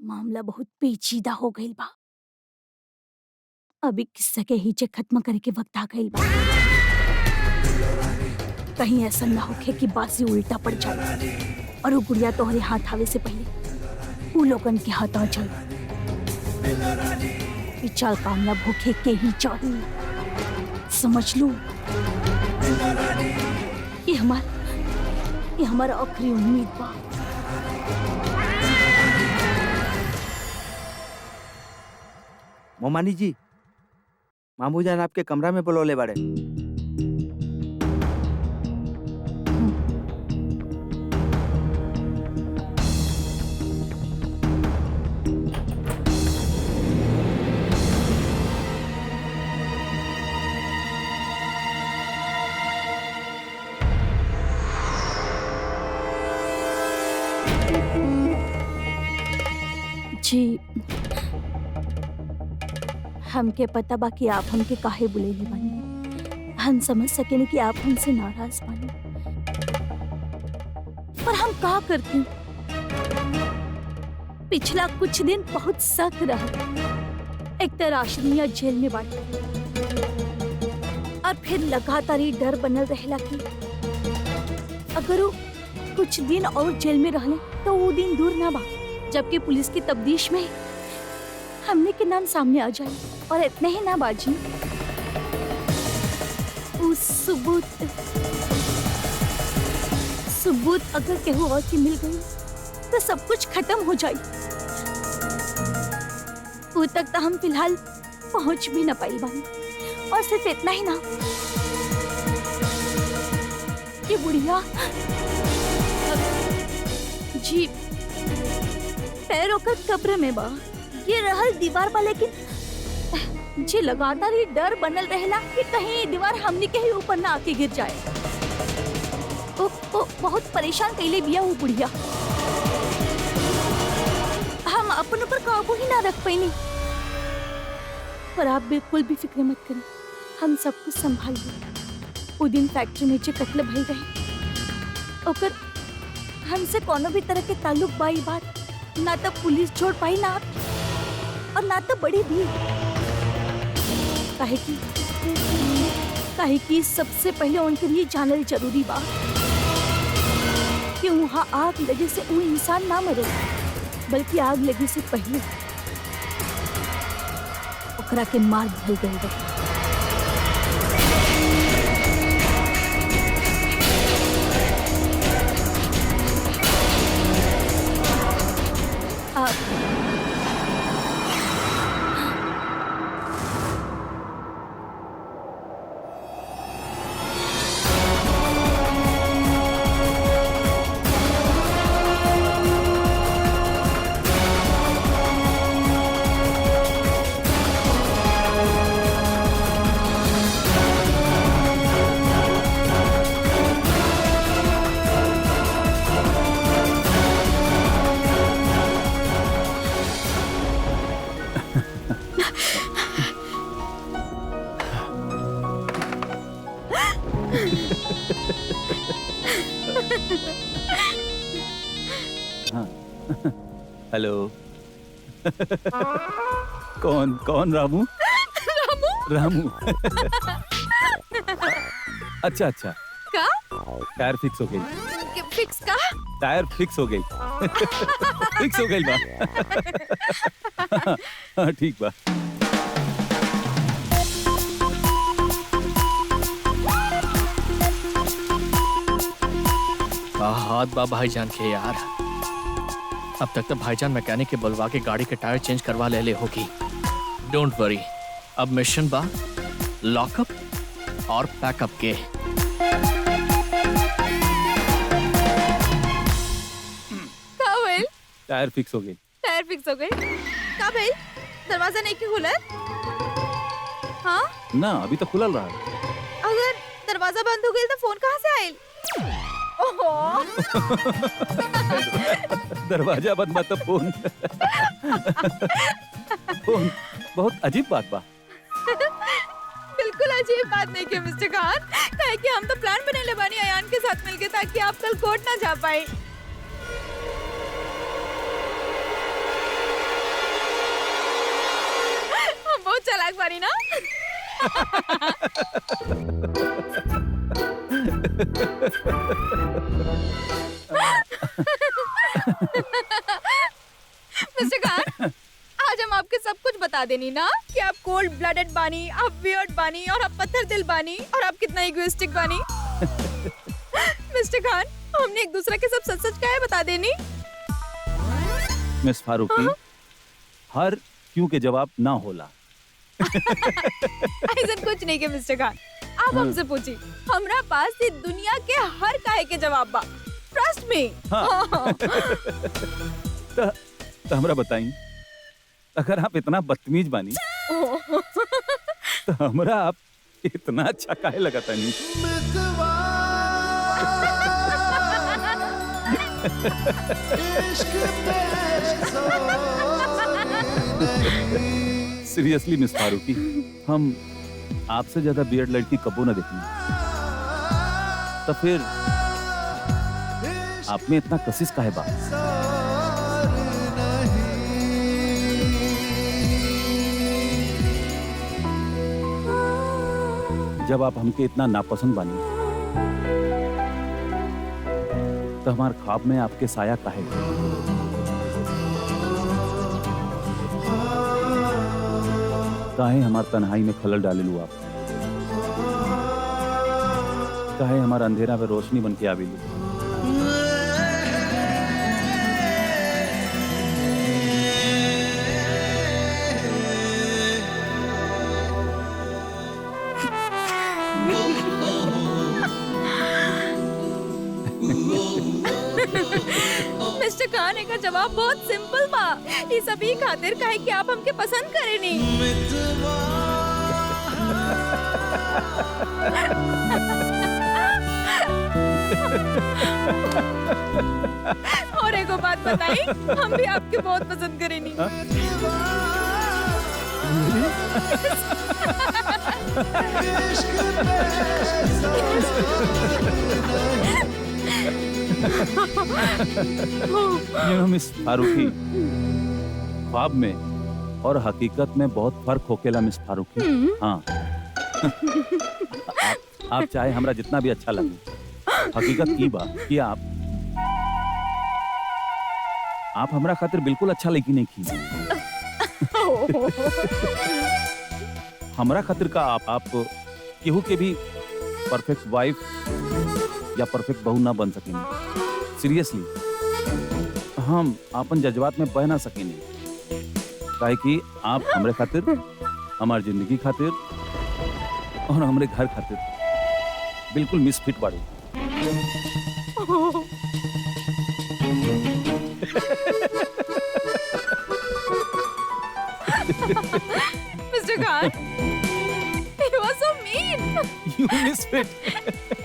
मामला बहुत पेचीदा हो गइल बा। अभी किस्सा के हिचे खत्म करे के वक्त आ गइल बा। कहीं ऐसा ना होखे कि बाजी उल्टा पड़ जाए और वो गुड़िया तोहरे हाथ आवे से पहले उ लोगन के हाथ आ जाए। ये चाल कामयाब होखे के ही चाहिए, समझ लो। ये हमारा आखिरी उम्मीद बा। मोमानी जी, मामू जान आपके कमरा में बुलौले बाड़े। जी, हमके पता बा कि आप हमके काहे बुलेली बानी। हम समझ सकेनी कि आप हमसे नाराज बानी, पर हम का करती। पिछला कुछ दिन बहुत सख्त रहा। एक तरह आश्रमिया जेल में बांट और फिर लगातार ही डर बनल रहेला कि अगर वो कुछ दिन और जेल में रहले तो वो दिन दूर ना बा जबकि पुलिस की तफ्तीश में हमने के नाम सामने आ जाए। और इतने ही ना बाजी, उस सबूत अगर केहू और की मिल गई तो सब कुछ खत्म हो जाए। वो तक तो हम फिलहाल पहुंच भी ना पाई बानी। और सिर्फ इतना ही ना, ये बुढ़िया जी पैरों का कब्र में बा। ये रहल दीवार बा, लेकिन जी लगातार ही डर बनल रहेला कि कहीं दीवार हमनी के ही ऊपर ना आके गिर जाए। वो बहुत परेशान कैले बिया वो बुढ़िया। हम अपन ऊपर काबू ही ना रख पाईनी। पर आप बिल्कुल भी फिक्र मत करें, हम सब कुछ संभाल लेंगे। वो दिन फैक्ट्री में जे कत्ल भइल रहे ओकर हमसे कोनो भी तरह के ताल्लुक बाई बात ना तो पुलिस छोड़ पाई ना और ना तो बड़ी भी। काहे कि सबसे पहले उनके लिए जानल जरूरी बा कि वहाँ आग लगे से वो इंसान ना मरे, बल्कि आग लगे से पहले ओकरा के मार दिया गइल बा। हेलो। कौन रामू? रामू। अच्छा का? टायर फिक्स हो गई। फिक्स का? टायर फिक्स हो गई। फिक्स हो गई बा। हाँ ठीक बा। हाथ बा भाईजान के यार। अब तक तो भाईजान मैकेनिक के बुलवा के गाड़ी के टायर चेंज करवा ले होगी। डोंट वरी, अब मिशन बा लॉकअप और पैकअप के। टायर फिक्स हो गई। टायर फिक्स हो गई? का भाई दरवाजा नहीं क्यों खुला? हाँ ना अभी तो खुलल रहा। अगर दरवाजा बंद हो गया तो फोन कहाँ से आयल? ओहो। दरवाजा बंद मतलब फोन। फोन बहुत अजीब बात बा। बिल्कुल अजीब बात नहीं की मिस्टर खान, काहे कि हम तो प्लान बनेले बानी अयान के साथ मिलके ताकि आप कल कोर्ट ना जा पाए। बानी ना? मिस्टर खान, आज हम आपके सब कुछ बता देनी ना कि आप कोल्ड ब्लडेड बानी, आप वियर्ड बानी और आप पत्थर दिल बानी और आप कितना इगोइस्टिक बानी। मिस्टर खान, हमने एक दूसरे के सब सच सच क्या है बता देनी। मिस फारूकी, हर क्यों के जवाब ना होला। ऐसा कुछ नहीं के मिस्टर खान, आप हमसे पूछिए, हमरा पास ये दुनिया के हर काहे के जवाब बा। Trust me. तो हमरा बताई, अगर आप इतना बदतमीज बानी तो हमरा आप इतना अच्छा काहे लगता नहीं? सीरियसली मिस फारूकी, हम आपसे ज्यादा बियर्ड लड़की कबो ना देखी। तो फिर आप में इतना कशिश काहे बा? जब आप हमके इतना नापसंद बानी तो हमारे ख्वाब में आपके साया काहे? काहे हमार तन्हाई में खलल डाले लू आप? काहे हमार अंधेरा में रोशनी बन के आवे लू? मिस्टर खान, एक जवाब बहुत सिंपल बा। ये सभी खातिर काहे कि आप हमके पसंद करे नहीं। और एक बात बताई, हम भी आपके बहुत पसंद करे नहीं। मिस फारूकी, ख्वाब में और हकीकत में बहुत फर्क होकेला मिस फारूकी। हाँ। आप चाहे हमरा जितना भी अच्छा लगे, हकीकत की बा कि आप हमरा खातिर बिल्कुल अच्छा लगी नहीं की। हमरा खातिर का आप केहू के भी परफेक्ट वाइफ या परफेक्ट बहू ना बन सकेंगे। सीरियसली, हम अपन जज्बात में बह ना सकेंगे, काहे कि आप हमरे खातिर, हमारी जिंदगी खातिर और हमरे घर खातिर बिल्कुल मिसफिट बाड़ू। Mister Khan, you are so mean. You misfit.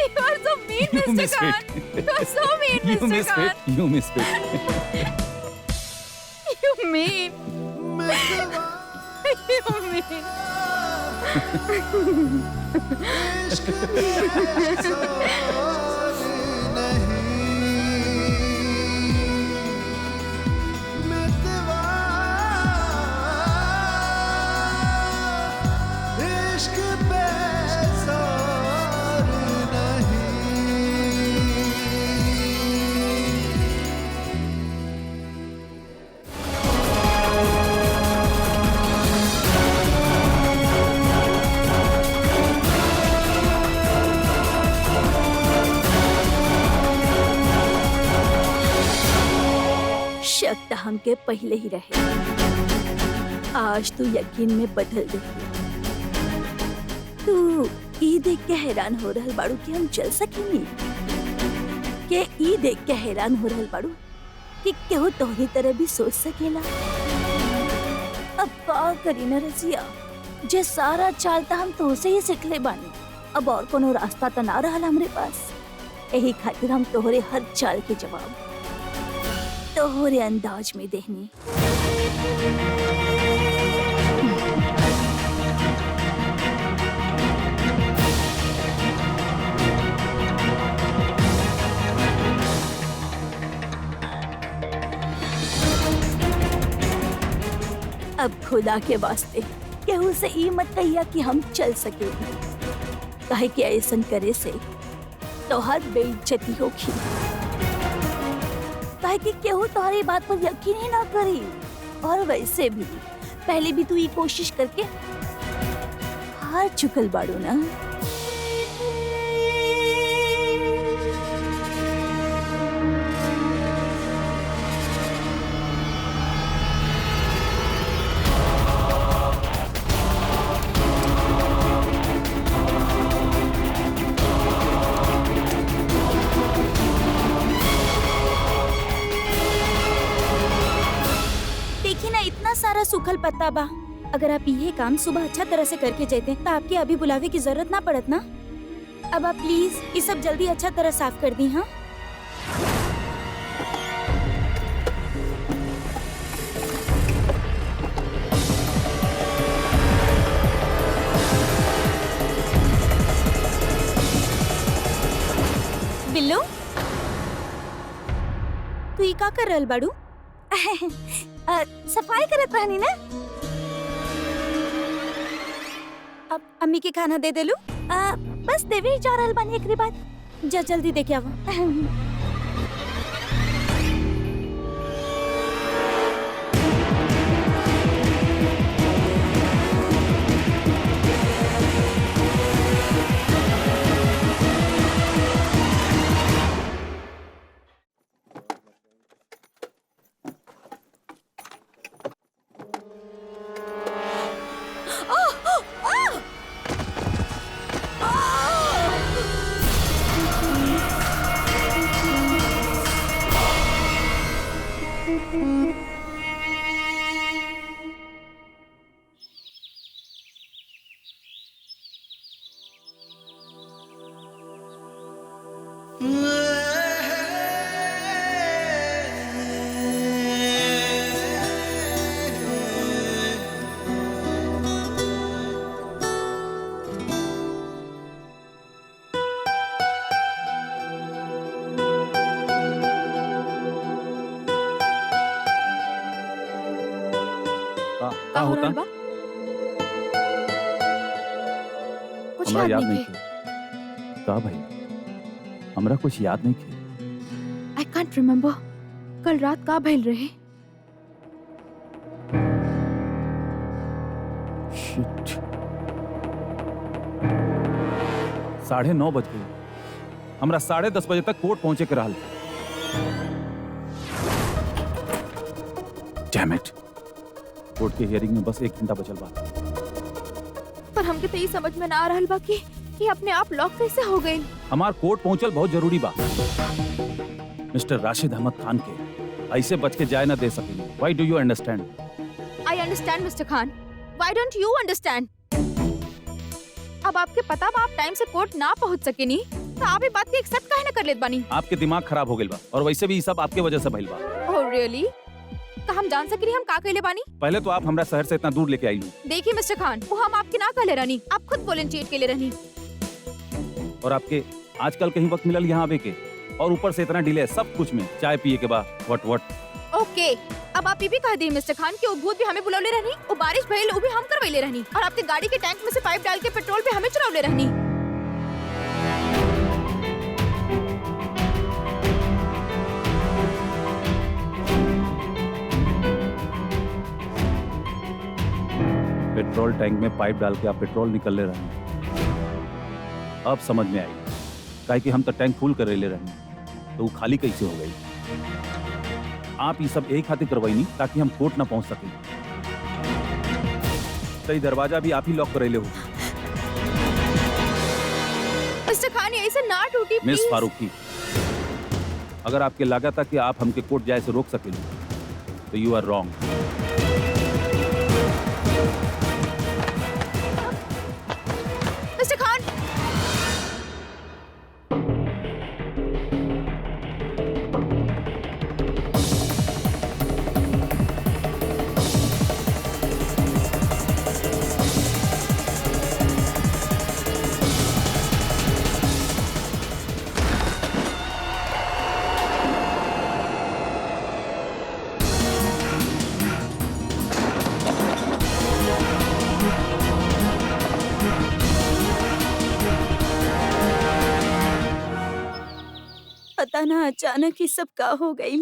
You are so mean, You Mr. misfit. Khan. You are so mean, You Mr. misfit. Khan. You misfit. You mean. You mean. शक तो हमके पहले ही रहे, आज तू यकीन में बदल दे। तू ई देख के हैरान हो रहल बाड़ू कि हम चल सकेनी, के ई देख के हैरान हो रहल बाड़ू कि केहू तोहरी तरह भी सोच सकेला। अब का करी न रसिया, जे सारा चाल तो हम तोहसे ही सीखले बानी, अब और कोनो रास्ता तो ना रहल हमरे पास। यही खातिर हम तोहरे हर चाल के जवाब तोहरे अंदाज में देहनी। अब खुदा के वास्ते केहू से ई मत कहिया कि हम चल सके, काहे कि ऐसन करे से तोहर बेइज्जती होगी, काहे कि केहू तुम्हारी बात पर यकीन ही ना करी। और वैसे भी पहले भी तू ये कोशिश करके हार चुकल बाड़ू ना। देखिए ना, इतना सारा सूखल पत्ता बा। अगर आप ये काम सुबह अच्छा तरह से करके जाते तो आपके अभी बुलावे की जरूरत ना पड़त ना। अब आप प्लीज ये सब जल्दी अच्छा तरह साफ कर दी। हाँ, बिल्लू तू ये का कर रहल बाड़ू? सफाई करत रहनी ना। अब अम्मी के खाना दे देलू। बस देवी जा रहल बानी, एकरी बाद जा जल्दी देके आवा। का होता? कुछ हमरा याद याद नहीं नहीं थे। का भाई, हमरा कुछ याद नहीं थे। आई कांट रिमेम्बर कल रात का भइल रहे। Shit. 9:30 बज गई। हमरा 10:30 बजे तक कोर्ट पहुंचे के रहल। Damn it. कोर्ट के हियरिंग में बस 1 घंटा बचल बा। पर हमके तो ये समझ में ना आ रहल बा कि ये अपने आप लॉक कैसे हो गई। हमार कोर्ट पहुंचल बहुत जरूरी बा। मिस्टर राशिद अहमद खान के ऐसे बच के जाए ना दे सकेंगे। Why do you understand? I understand, Mr. Khan. Why don't you understand? अब आपके पता बा आप टाइम से कोर्ट ना पहुंच सके नी, तो आप ये बात की एक्सेप्ट काहे ना कर लेत बानी? आपके दिमाग खराब हो गइल बा और वैसे भी ये सब आपके वजह से भइल बा। Oh really? तो हम जान सके हम का कहले बानी? पहले तो आप हमरा शहर से इतना दूर लेके आई लो देखिए मिस्टर खान, वो हम आपके ना कहले रहनी, आप खुद वॉलंटियर के लिए रहनी। और आपके आजकल कहीं वक्त मिलल यहाँ आवे के और ऊपर से इतना डिले सब कुछ में चाय पिए के बाद वट ओके, अब आप ये भी कह दी मिस्टर खान कि वो भूत भी हमें बुलौले रहनी, वो बारिश भइल वो भी हम करवैले रहनी, और आपके गाड़ी के टैंक में से पाइप डाल के पेट्रोल पे हमें चुरावले रहनी। पेट्रोल टैंक में पाइप डाल के आप पेट्रोल निकलने रहे। अब समझ में आई काहे कि हम तो टैंक फुल कर ले रहे तो वो खाली कैसे हो गई। आप ये सब एक खातिर करवाई नहीं ताकि हम कोर्ट ना पहुंच सके। तो दरवाजा भी आप ही लॉक करे ले हो। मिस्टर खान ये ऐसे ना टूटी मिस प्लीज। फारूकी, अगर आपके लगा था कि आप हमके कोर्ट जाए से रोक सके तो यू आर रॉन्ग। मिस्टर खान, पता ना अचानक ही सब का हो गई।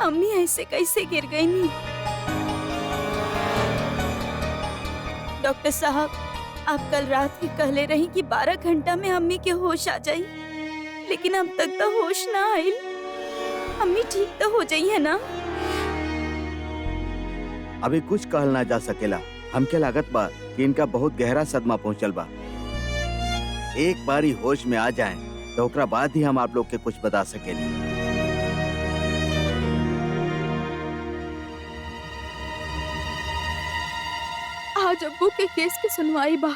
अम्मी ऐसे कैसे गिर गई नी। डॉक्टर साहब, आप कल रात ही कहले रही कि 12 घंटा में अम्मी के होश आ जाई, लेकिन अब तक तो होश ना आई। अम्मी ठीक तो हो जाई है ना? अभी कुछ कहल ना जा सकेला। हमके लागत बा कि इनका बहुत गहरा सदमा पहुंचल बा। एक बार ही होश में आ जाएं तो ओकरा बाद ही हम आप लोग के कुछ बता सकेली। आज अब्बू के केस की सुनवाई बा।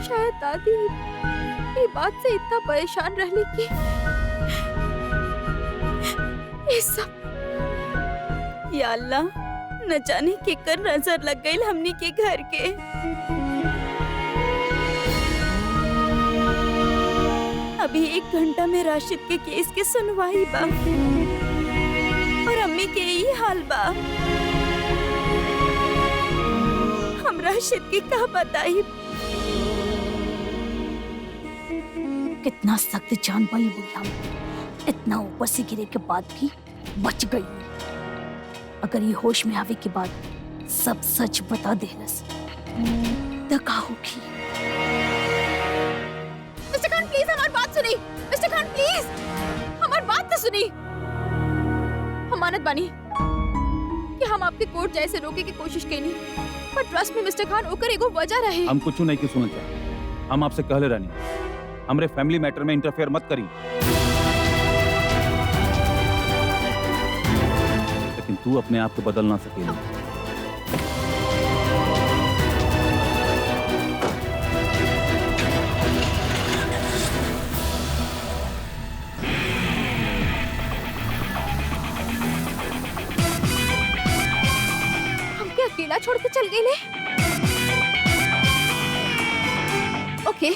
शायद दादी ये बात से इतना परेशान रहली कि ये सब। या अल्लाह, न जाने केकर नजर लग गई हमनी के घर के। अभी 1 घंटा में राशिद के केस की सुनवाई बा और अम्मी के यही हाल बा। हम राशिद की का बताई। कितना सख्त जान पाई बुढ़िया, इतना ऊपर से गिरे के बाद भी बच गई। अगर ये होश में आवे के बाद सब सच बता देलस तो का होगी? मिस्टर खान प्लीज हमारी बात सुनी। मिस्टर खान प्लीज हमारी बात तो सुनी। हम मानत बानी कि हम आपके कोर्ट जैसे रोके की कोशिश कईनी, पर ट्रस्ट में मिस्टर खान ओकर एगो वजह रहे। हम कुछ नहीं के सुनना चाहे। हम आपसे कहले रहनी हमरे फैमिली मैटर में इंटरफेयर मत करी। लेकिन तू अपने आप को बदल ना सकेगी। हमके अकेला छोड़ के चल गए। ओके,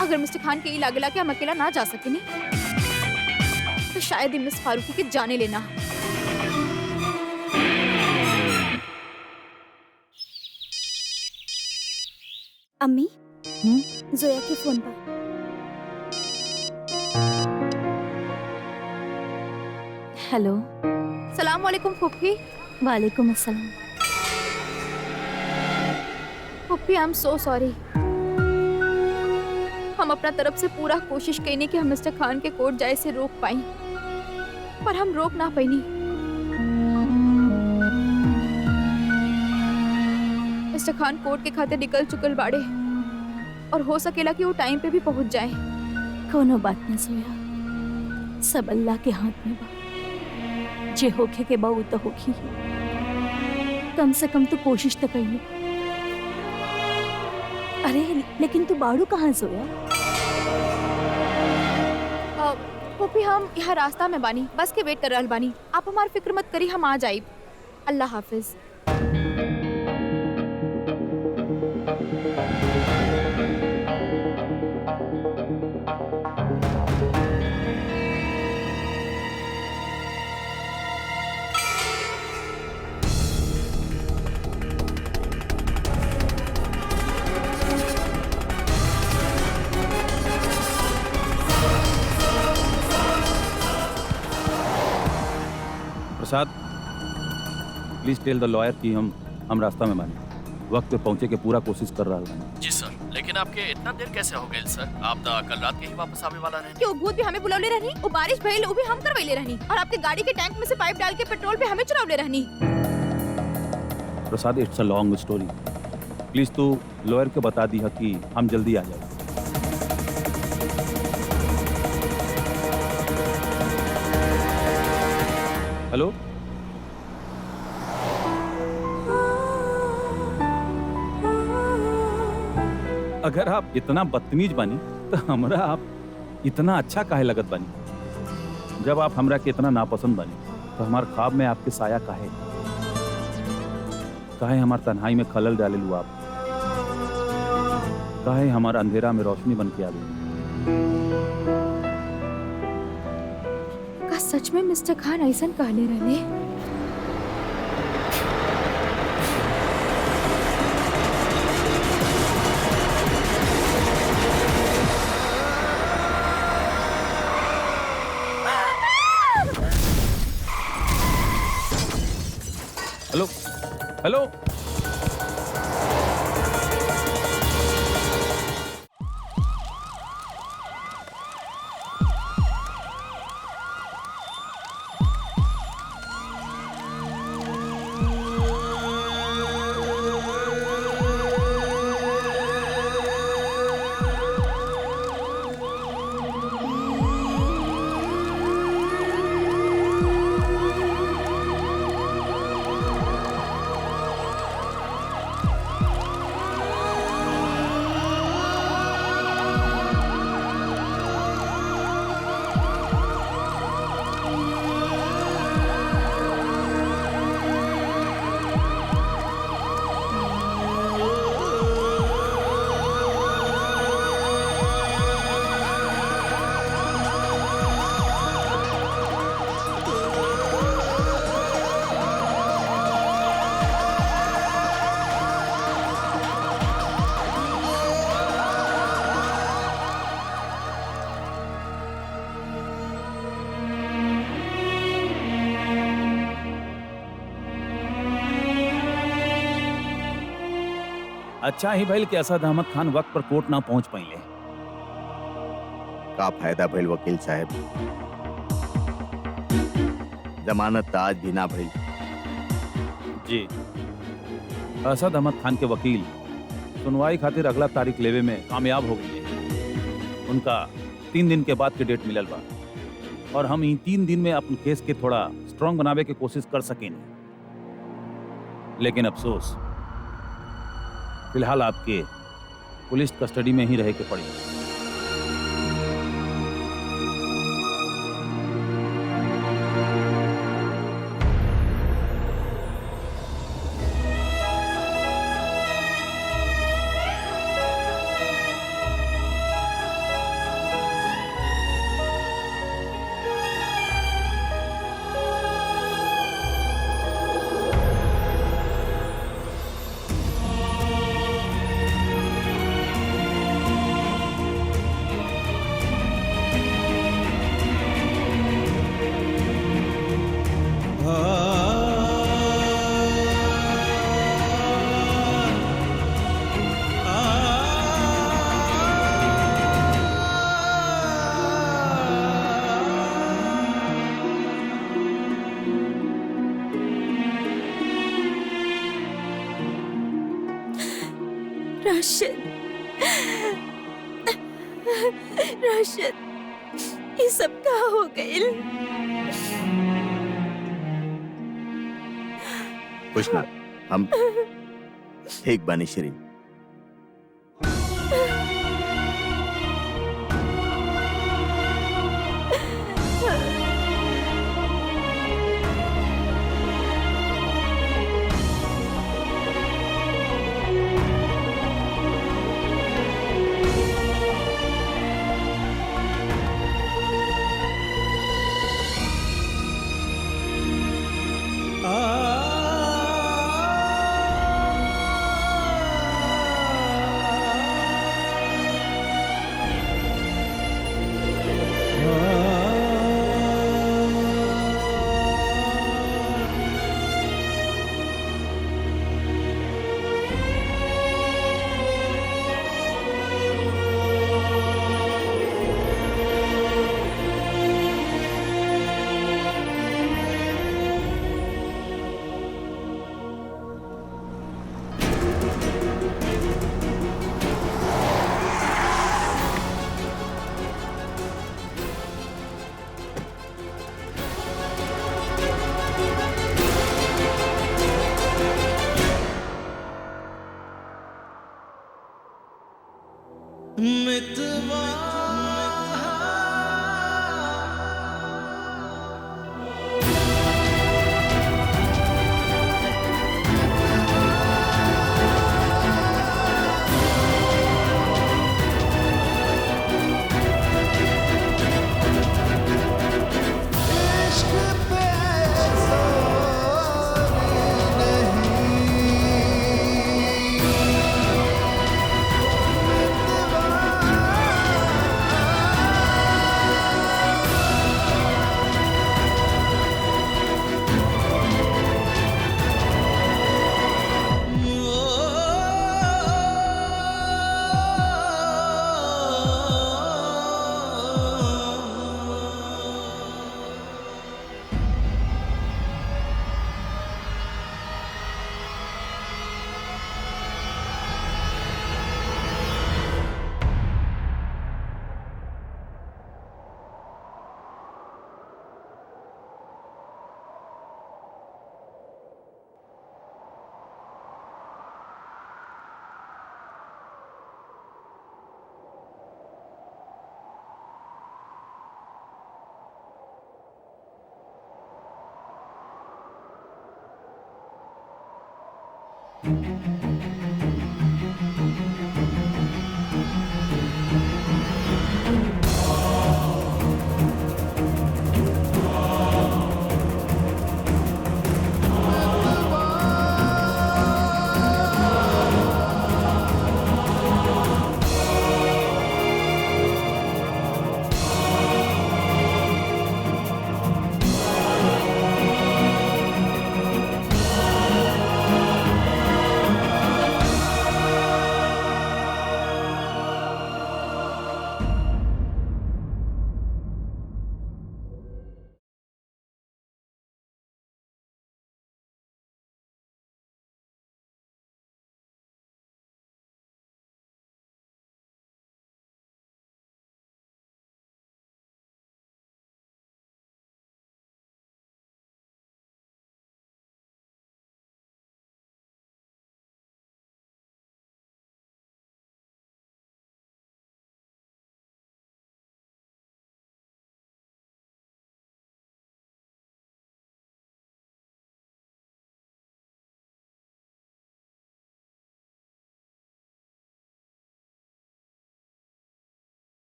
अगर मिस्टर खान के ई लागेला कि हम अकेला ना जा सकेनी तो शायद ही मिस फारूकी के जाने लेना। अम्मी, जोया के फोन पर। हेलो। सलाम वालेकुम फुप्पी। वालेकुम अस्सलाम। फुप्पी आई एम सो सॉरी। हम अपना तरफ से पूरा कोशिश कईनी कि हम मिस्टर खान के कोर्ट जाए से रोक पाई, पर हम रोक ना पाईनी। मिस्टर खान कोर्ट के खाते निकल चुकल बाड़े और हो सकेला कि वो टाइम पे भी पहुंच जाए। कोनो बात नहीं सोया, सब अल्लाह के हाथ में बा। जे होखे के बा वो तो होखी। कम से कम तो कोशिश तो कर लो। अरे लेकिन तू बाड़ू कहाँ सोया? पुप्पी हम यहाँ रास्ता में बानी, बस के वेट कर रहल बानी। आप हमारी फिक्र मत करी, हम आ जाइब। अल्लाह हाफिज। प्रसाद, प्लीज टेल द लॉयर कि हम रास्ता में बानी, वक्त पे पहुंचे के पूरा कोशिश कर रहा हूँ। जी सर, लेकिन आपके इतना देर कैसे हो गए सर? आप तो कल रात के ही वापस आने वाला रहे। क्यों भूत भी हमें बुलावले रहनी, वो बारिश भइल वो भी हम करवैले रहनी, और आपके गाड़ी के टैंक में से पाइप डाल के पेट्रोल पे हमें चुरावले रहनी। Prasad, it's a long story. Please तू लॉयर को बता दी है कि हम जल्दी आ जाए। हेलो, अगर आप इतना बदतमीज बनी तो हमरा आप इतना अच्छा काहे लगत बनी? जब आप हमरा के इतना नापसंद बनी तो हमारे ख्वाब में आपके साया काहे हमार तन्हाई में खलल डाले लू आप? काहे हमारा अंधेरा में रोशनी बन के आ गई? का सच में मिस्टर खान ऐसा कहले रहले? Hello hello. अच्छा ही भइल कि असद अहमद खान वक्त पर कोर्ट ना पहुंच पाइले। का फायदा भइल वकील साहब, जमानत आज भी ना भइल। जी, असद अहमद खान के वकील सुनवाई खातिर अगला तारीख लेवे में कामयाब हो गई है। उनका 3 दिन के बाद के डेट मिलल बा और हम इन 3 दिन में अपन केस के थोड़ा स्ट्रांग बनावे के कोशिश कर सकेंगे। लेकिन अफसोस, फिलहाल आपके पुलिस कस्टडी में ही रह के पड़ी। राशिद, राशिद, ये सब का हो गइल? कुछ ना, हम ठीक बानी शरीन।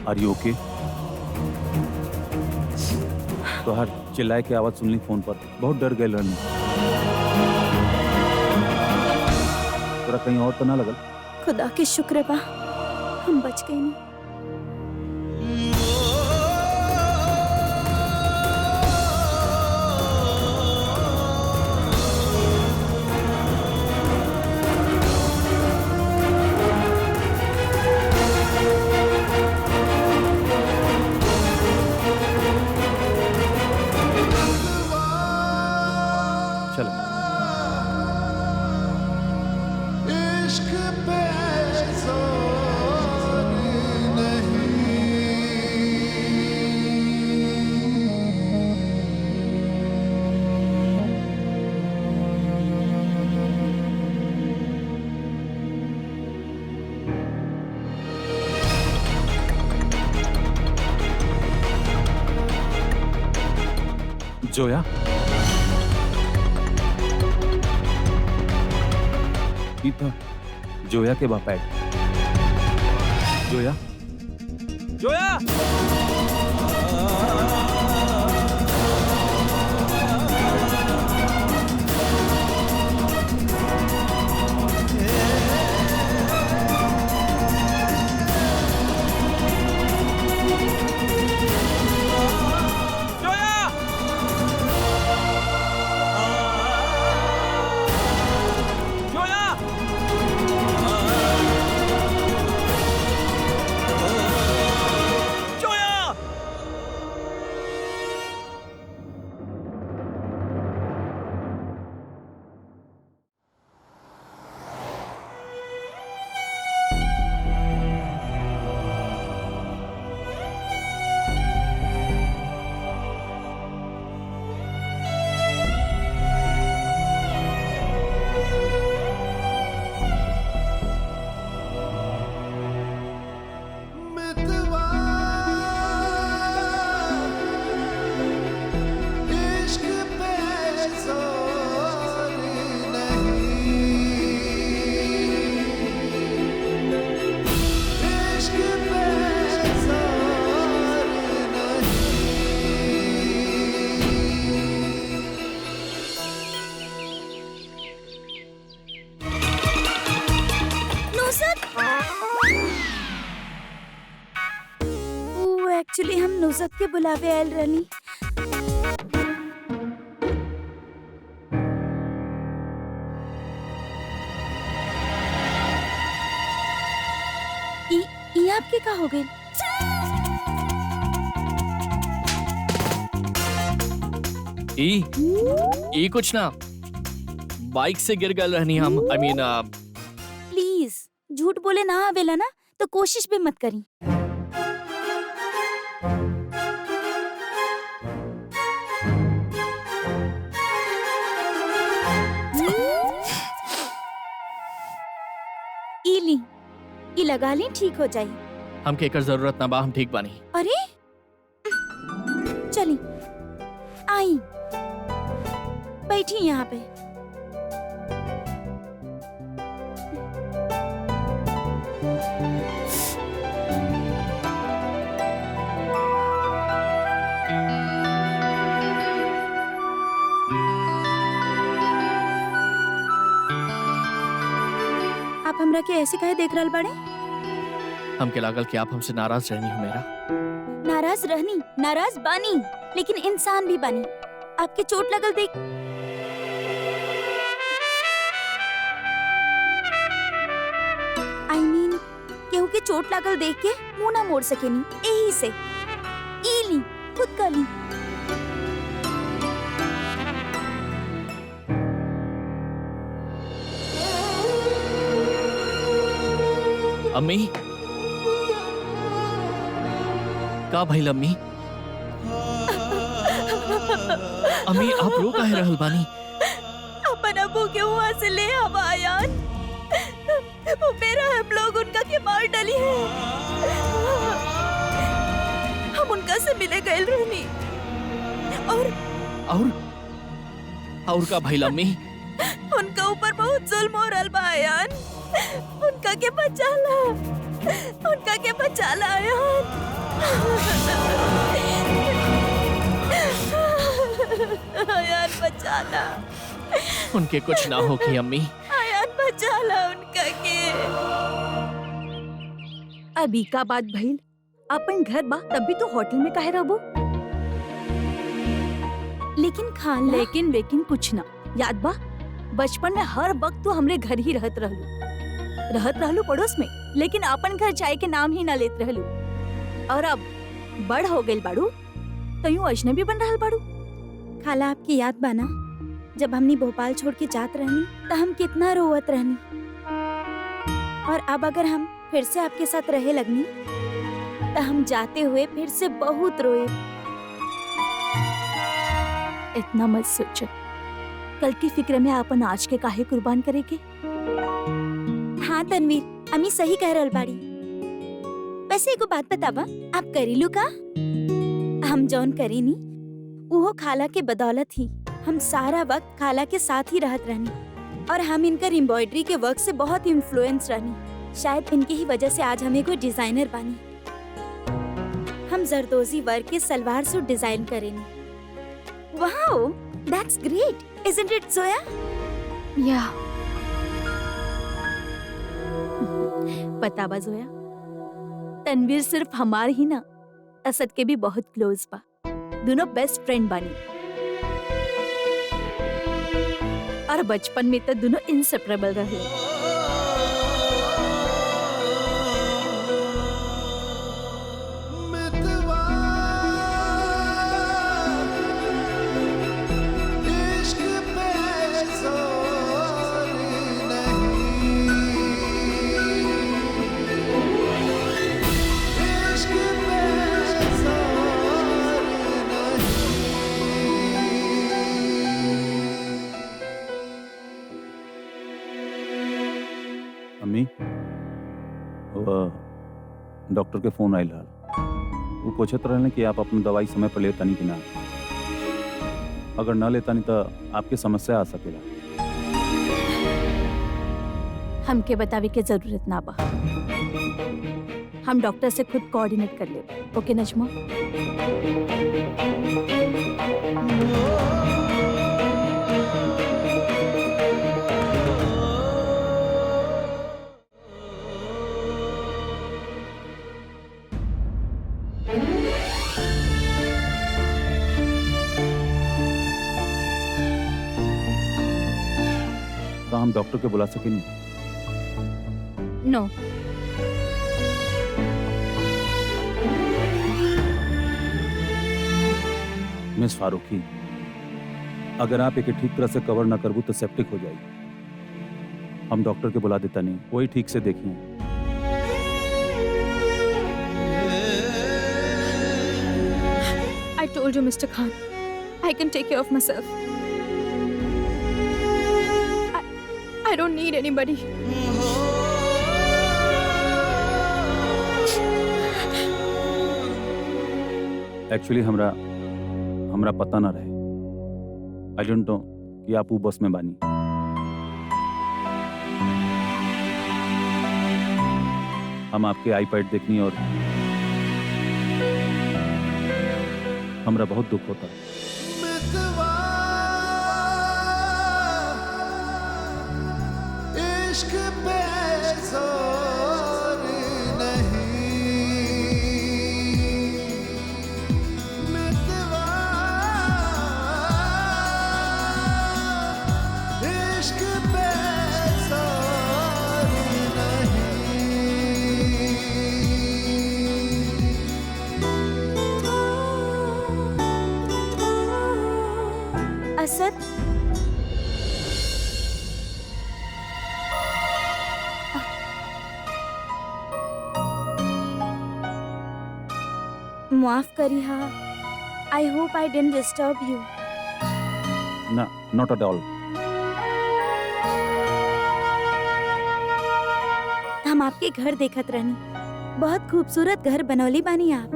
आर यू ओके? तो हर चिल्लाए की आवाज सुनली फोन पर, बहुत डर गए लड़ने। तोरा कहीं और तो ना लगल? खुदा के शुक्र बा हम बच गए नहीं। चल जोया, ई था जोया के बापा है। जोया, जोया, जोया, एक्चुअली हम नुसरत के बुलावे आयल रहनी। ये आपके का हो गए? ई कुछ ना, बाइक से गिर गए रहनी हम। आई मीन प्लीज झूठ बोले ना आवेला ना तो कोशिश भी मत करी। ली ई लगा ली, ठीक हो जाई। हमके एकर जरूरत ना बा, हम ठीक बानी। अरे चली आई बैठी यहाँ पे। आप हमरा के ऐसे काहे देख रहल बाड़े? हमके लागल कि आप हमसे नाराज रहनी हो मेरा। नाराज रहनी, नाराज बानी, लेकिन इंसान भी बानी। आपके चोट लगल देख। I mean, केहू के चोट लगल देख के मुंह ना मोड़ सकेनी, यही से ई ली खुद कर ली। अम्मी का भइल अम्मी? अम्मी आप रो काहे रहल बानी? अपन अबू के वहाँ से ले आवा आयान। वो मेरा हम लोग उनका के मार डाली है। हम उनका से मिले गए रहनी और का भइल अम्मी? उनका ऊपर बहुत जुल्म हो रहल बा आयान। उनका के बचाला, उनका के बचाला आयान। आयान बचाला। उनके कुछ ना होगी अम्मी। आयान बचाला उनका के। अभी का बात भइल, अपन घर बा तब भी तो होटल में काहे रहबो? लेकिन खाना लेकिन कुछ ना याद बा, बचपन में हर वक्त तो हमरे घर ही रहत रहलू पड़ोस में, लेकिन अपन घर जाए के नाम ही ना लेत रहलू। और अब बड़ हो गइल बाड़ू तो यूं अजनबी बन रहल बाड़ू। खाला आपकी याद बा ना, जब हमनी भोपाल छोड़ के जात रहनी तो हम कितना रोवत रहनी, और अब अगर हम फिर से आपके साथ रहे लगनी तो हम जाते हुए फिर से बहुत रोए। इतना मत सोचो, कल की फिक्र में अपन आज के काहे कुर्बान करे के। हाँ तनवीर, अम्मी सही कह रहल बाड़ी। वैसे एगो बात बतावा, आप करीलू का? हम जौन करीनी वो खाला के बदौलत ही हम सारा वक्त खाला के साथ ही रहत रहनी, और हम इनकर एम्ब्रॉयडरी के वर्क से बहुत इन्फ्लुएंस रहनी। शायद इनकी ही वजह से आज हमें कोई डिजाइनर बानी। हम जरदोजी वर्क के सलवार सूट डिजाइन करेनी। Wow, that's great, isn't it Zoya? या पता बा जोया, तनवीर सिर्फ हमार ही ना, असद के भी बहुत क्लोज बा। दोनों बेस्ट फ्रेंड बानी, और बचपन में तो दोनों इंसेपरेबल रहे। अम्मी, डॉक्टर के फोन आयल रहल। वो पूछत रहने कि आप अपनी दवाई समय पर लेतानी कि ना। अगर ना लेतानी तो आपके समस्या आ सकेला। हमके बतावे के जरूरत ना बा, हम डॉक्टर से खुद कोऑर्डिनेट कर ले। ओके नजमा? हम डॉक्टर के बुला सकेंगे? नो। मिस फारूकी, अगर आप एके ठीक तरह से कवर ना करबू तो सेप्टिक हो जाएगी। हम डॉक्टर के बुला देता नहीं, वही ठीक से देखिए। I told you, Mr. Khan, I can take care of myself. I don't need anybody. Actually हमरा पता ना रहे। आई डोंट नो कि आप वो बस में बानी। हम आपके आईपैड देखनी और हमरा बहुत दुख होता है। इश्क पे जोर नहीं, मितवा इश्क पे जोर नहीं। असद, माफ करी हा। I hope I didn't disturb you. ना, नॉट एट ऑल। हम आपके घर देखत रहनी। बहुत खूबसूरत घर बनौली बानी आप।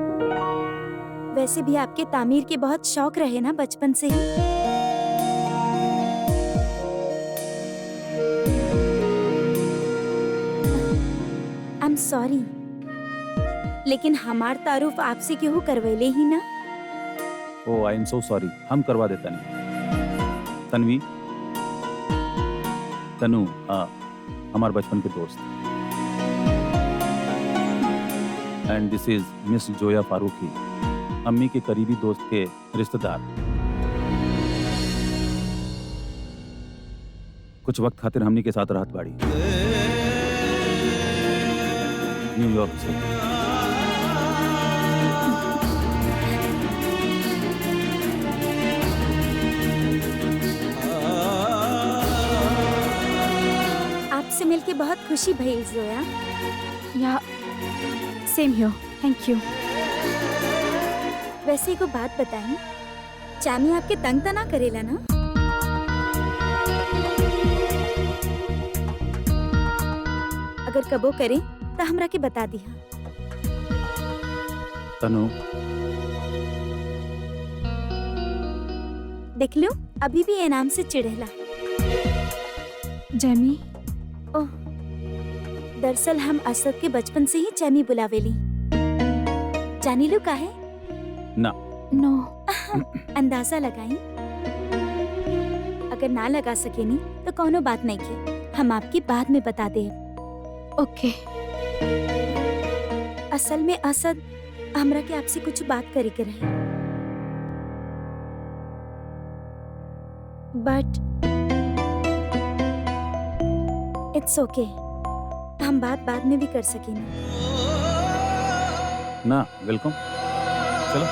वैसे भी आपके तामीर के बहुत शौक रहे ना बचपन से ही। आई एम सॉरी, लेकिन हमार तारुफ आपसे क्यों करवैले ही ना। ओ आई एम सो सॉरी, हम करवा देता नहीं। तन्वी, तनु हमारे बचपन के दोस्त, एंड दिस इज मिस जोया फारूकी, अम्मी के करीबी दोस्त के रिश्तेदार। कुछ वक्त खातिर हमनी के साथ रहत बाड़ी न्यूयॉर्क से। आपसे मिलके बहुत खुशी भई जोया। या सेम हियर, थैंक यू। वैसे को बात बताई, चामी आपके तंग तना करेला ना? अगर कबो करे तो हमरा के बता दिहा। तनु, देख लो, अभी भी इनाम से चिढ़ेला। जैमी, ओह, दरअसल हम असद के बचपन से ही चैमी बुलावेली। जानी लो काहे? ना। नो। अंदाजा लगाई। अगर ना लगा सकेनी तो कोनो बात नहीं की, हम आपकी बाद में बता दे। ओके। असल में असद, हमरा के आपसे कुछ बात करे के रहे, बट इट्स ओके, हम बात बाद में भी कर सकेंगे। ना, वेलकम। चलो।